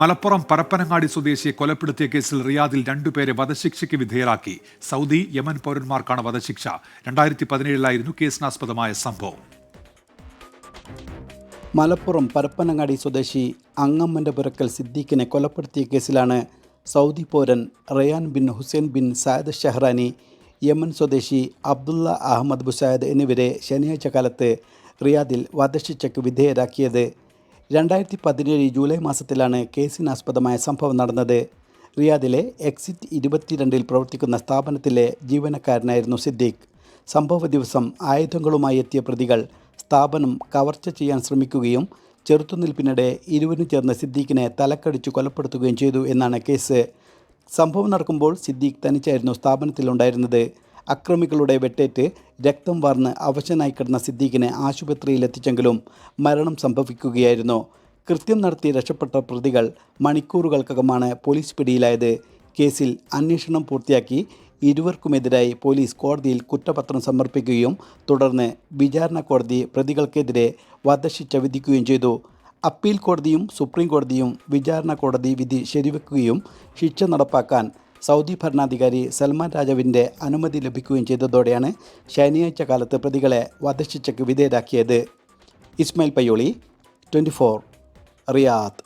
മലപ്പുറം പരപ്പനങ്ങാടി സ്വദേശിയെ കൊലപ്പെടുത്തിയ കേസിൽ റിയാദിൽ രണ്ടുപേരെ വധശിക്ഷയ്ക്ക് വിധേയരാക്കി. സൗദി, യമൻ പൗരന്മാർക്കാണ് വധശിക്ഷ. 2017 കേസിനാസ്പദമായ സംഭവം. മലപ്പുറം പരപ്പനങ്ങാടി സ്വദേശി അങ്ങമ്മൻ്റെ പുരക്കൽ സിദ്ദീഖിനെ കൊലപ്പെടുത്തിയ കേസിലാണ് സൗദി പൗരൻ Rayan bin Hussain bin Sayed Shahrani, Yemen സ്വദേശി അബ്ദുള്ള അഹമ്മദ് ബുസായദ് എന്നിവരെ ശനിയാഴ്ച കാലത്ത് റിയാദിൽ വധശിക്ഷയ്ക്ക് വിധേയരാക്കിയത്. 2017 ജൂലൈ മാസത്തിലാണ് കേസിനാസ്പദമായ സംഭവം നടന്നത്. റിയാദിലെ എക്സിറ്റ് 22 പ്രവർത്തിക്കുന്ന സ്ഥാപനത്തിലെ ജീവനക്കാരനായിരുന്നു സിദ്ദീഖ്. സംഭവ ദിവസം ആയുധങ്ങളുമായി എത്തിയ പ്രതികൾ സ്ഥാപനം കവർച്ച ചെയ്യാൻ ശ്രമിക്കുകയും ചെറുത്തുനിൽപ്പിനിടെ ഇരുവരും ചേർന്ന് സിദ്ദീഖിനെ തലക്കടിച്ചു കൊലപ്പെടുത്തുകയും ചെയ്തു എന്നാണ് കേസ്. സംഭവം നടക്കുമ്പോൾ സിദ്ദീഖ് തനിച്ചായിരുന്നു സ്ഥാപനത്തിലുണ്ടായിരുന്നത്. അക്രമികളുടെ വെട്ടേറ്റ് രക്തം വാർന്ന് അവശനായി കിടന്ന സിദ്ദീഖിനെ ആശുപത്രിയിൽ എത്തിച്ചെങ്കിലും മരണം സംഭവിക്കുകയായിരുന്നു. കൃത്യം നടത്തി രക്ഷപ്പെട്ട പ്രതികൾ മണിക്കൂറുകൾക്കകമാണ് പോലീസ് പിടിയിലായത്. കേസിൽ അന്വേഷണം പൂർത്തിയാക്കി ഇരുവർക്കുമെതിരായി പോലീസ് കോടതിയിൽ കുറ്റപത്രം സമർപ്പിക്കുകയും തുടർന്ന് വിചാരണ കോടതി പ്രതികൾക്കെതിരെ വധശിക്ഷ വിധിക്കുകയും ചെയ്തു. അപ്പീൽ കോടതിയും സുപ്രീം കോടതിയും വിചാരണ കോടതി വിധി ശരിവെക്കുകയും ശിക്ഷ നടപ്പാക്കാൻ സൗദി ഭരണാധികാരി സൽമാൻ രാജാവിൻ്റെ അനുമതി ലഭിക്കുകയും ചെയ്തതോടെയാണ് ശനിയാഴ്ച കാലത്ത് പ്രതികളെ വധശിക്ഷയ്ക്ക് വിധേയരാക്കിയത്. ഇസ്മായിൽ പയ്യോളി, 24, റിയാദ്.